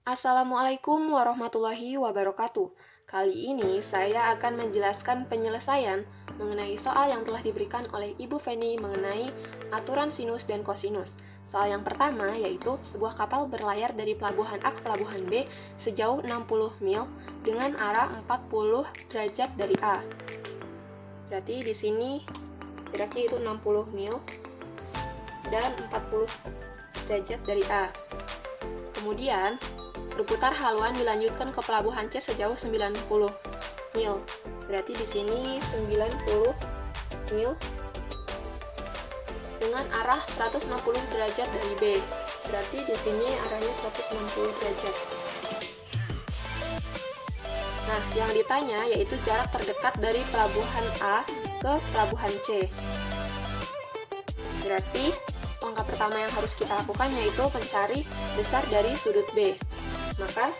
Assalamualaikum warahmatullahi wabarakatuh. Kali ini saya akan menjelaskan penyelesaian mengenai soal yang telah diberikan oleh Ibu Feni mengenai aturan sinus dan kosinus. Soal yang pertama yaitu sebuah kapal berlayar dari pelabuhan A ke pelabuhan B sejauh 60 mil dengan arah 40 derajat dari A. Berarti di sini jaraknya itu 60 mil dan 40 derajat dari A. Kemudian berputar haluan dilanjutkan ke pelabuhan C sejauh 90 mil. Berarti di sini 90 mil dengan arah 160 derajat dari B. Berarti di sini arahnya 160 derajat. Nah, yang ditanya yaitu jarak terdekat dari pelabuhan A ke pelabuhan C. Berarti langkah pertama yang harus kita lakukan yaitu mencari besar dari sudut B. Maka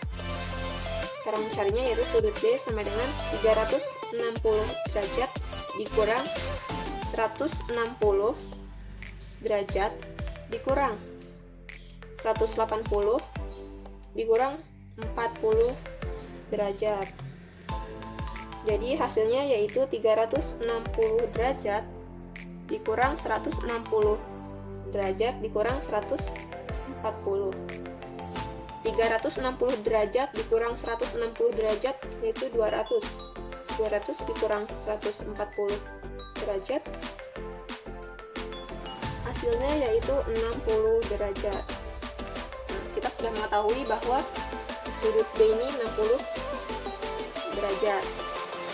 cara mencarinya yaitu sudut B sama dengan 360 derajat dikurang 160 derajat dikurang 180 dikurang 40 derajat. Jadi hasilnya yaitu 360 derajat dikurang 160 derajat dikurang 140. 360 derajat dikurang 160 derajat yaitu 200. 200 dikurang 140 derajat hasilnya yaitu 60 derajat. Nah, kita sudah mengetahui bahwa sudut B ini 60 derajat.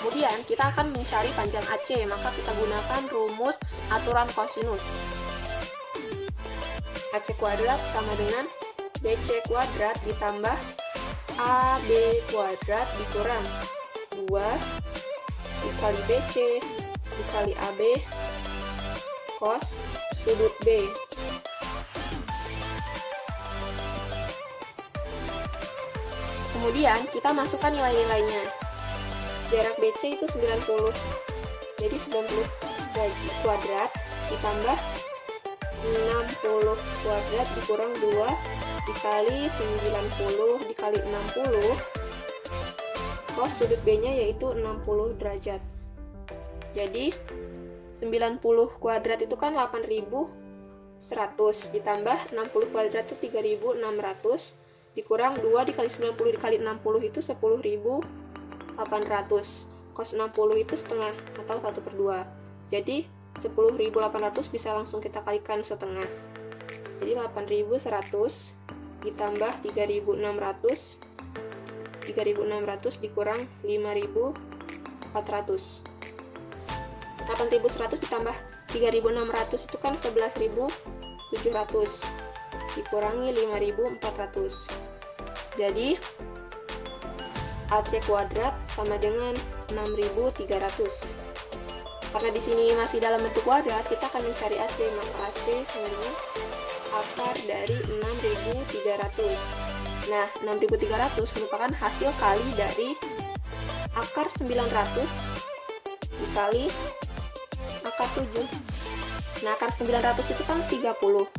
Kemudian kita akan mencari panjang AC, maka kita gunakan rumus aturan kosinus. AC kuadrat sama dengan BC kuadrat ditambah AB kuadrat dikurang 2 dikali BC dikali AB cos sudut B. Kemudian kita masukkan nilai-nilainya. Jarak BC itu 90. Jadi 90 kuadrat ditambah 60 kuadrat dikurang 2 dikali 90 dikali 60 cos sudut B nya yaitu 60 derajat. Jadi 90 kuadrat itu kan 8100 ditambah 60 kuadrat itu 3600 dikurang 2 dikali 90 dikali 60 itu 10800. Cos 60 itu setengah atau 1/2. Jadi 10.800 bisa langsung kita kalikan setengah. Jadi 8.100 ditambah 3.600 dikurang 5.400. 8.100 ditambah 3.600 itu kan 11.700 dikurangi 5.400. Jadi AC kuadrat sama dengan 6.300. Karena di sini masih dalam bentuk kuadrat, kita akan mencari AC, maka AC sama dengan akar dari 6.300. Nah, 6.300 merupakan hasil kali dari akar 900 dikali akar 7. Nah, akar 900 itu kan 30.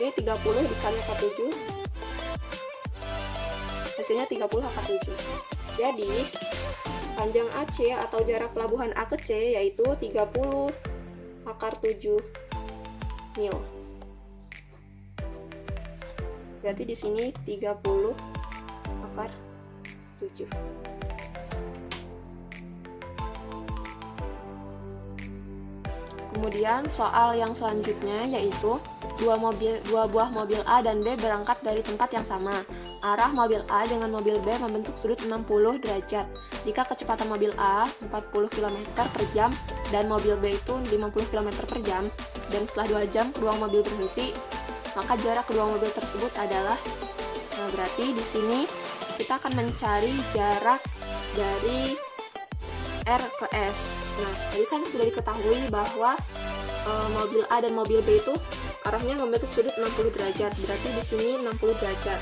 Jadi 30 dikali akar 7. Hasilnya 30 akar 7. Jadi, panjang AC atau jarak pelabuhan A ke C yaitu 30 akar 7 mil. Berarti di sini 30 akar 7. Kemudian soal yang selanjutnya yaitu dua buah mobil A dan B berangkat dari tempat yang sama. Arah mobil A dengan mobil B membentuk sudut 60 derajat. Jika kecepatan mobil A 40 km per jam dan mobil B itu 50 km per jam dan setelah 2 jam kedua mobil berhenti, maka jarak kedua mobil tersebut adalah, nah berarti di sini kita akan mencari jarak dari R ke S. Nah, tadi kan sudah diketahui bahwa mobil A dan mobil B itu arahnya membentuk sudut 60 derajat, berarti di sini 60 derajat.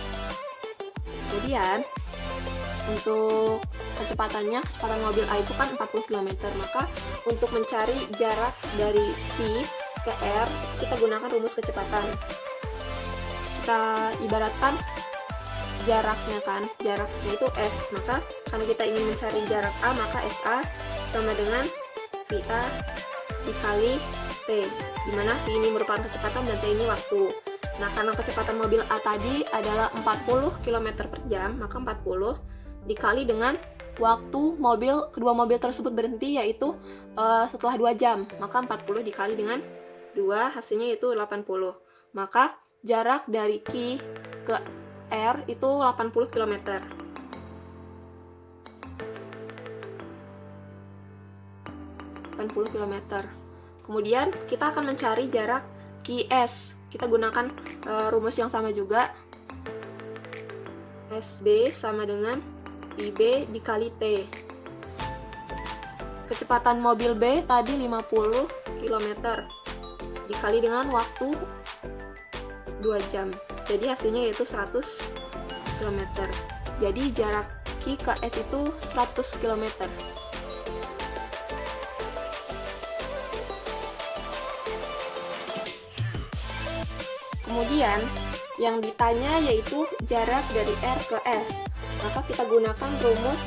Kemudian untuk kecepatan mobil A itu kan 40 km, maka untuk mencari jarak dari Q ke R, kita gunakan rumus kecepatan. Kita ibaratkan jaraknya itu S, maka karena kita ingin mencari jarak A, maka SA sama dengan VA dikali T, dimana V ini merupakan kecepatan dan T ini waktu. Nah, karena kecepatan mobil A tadi adalah 40 km per jam, maka 40 dikali dengan waktu kedua mobil tersebut berhenti, yaitu setelah 2 jam, maka 40 dikali dengan 2, hasilnya itu 80. Maka jarak dari Q ke R itu 80 km. Kemudian kita akan mencari jarak QS. Kita gunakan rumus yang sama juga. SB sama dengan IB dikali T. Kecepatan mobil B tadi 50 km dikali dengan waktu 2 jam. Jadi hasilnya yaitu 100 km. Jadi jarak Q ke S itu 100 km. Kemudian yang ditanya yaitu jarak dari R ke S. Maka kita gunakan rumus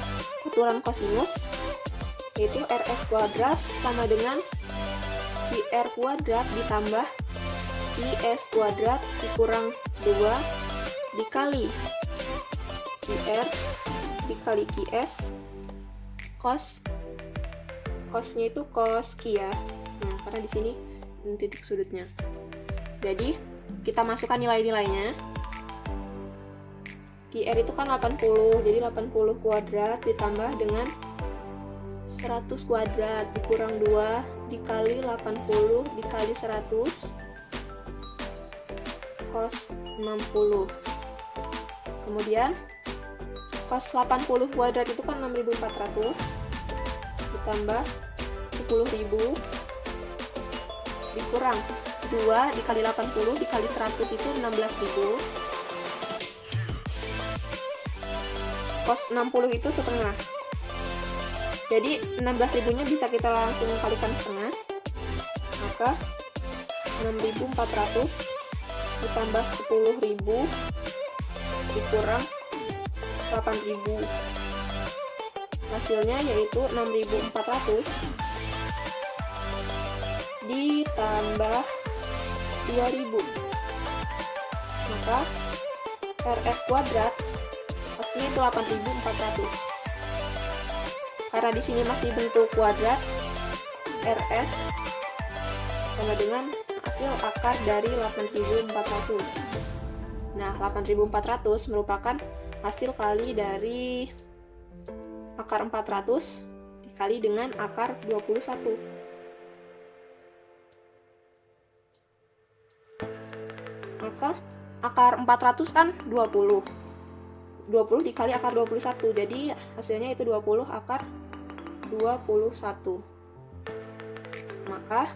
aturan kosinus, yaitu RS kuadrat sama dengan QR kuadrat ditambah IS kuadrat dikurang 2 dikali QR dikali QS, cosnya itu cos Q ya. Nah, karena di sini titik sudutnya. Jadi kita masukkan nilai-nilainya. QR itu kan 80, jadi 80 kuadrat ditambah dengan 100 kuadrat dikurang 2 dikali 80 dikali 100 cos 60. Kemudian cos 80 kuadrat itu kan 6.400 ditambah 10.000 dikurang 2 dikali 80 dikali 100 itu 16.000. Cos 60 itu setengah. Jadi 16.000 nya bisa kita langsung kalikan setengah. Maka 6.400 ditambah 10.000 dikurang 8.000. Hasilnya yaitu 6.400 ditambah 2.000. Maka RS kuadrat hasilnya itu 8.400. Karena di sini masih bentuk kuadrat, RS sama dengan hasil akar dari 8.400. Nah, 8.400 merupakan hasil kali dari akar 400 dikali dengan akar 21. Maka akar 400 kan 20 dikali akar 21, jadi hasilnya itu 20 akar 21. Maka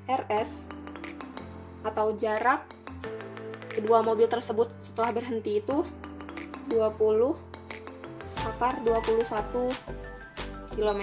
RS atau jarak kedua mobil tersebut setelah berhenti itu 20 akar 21 km.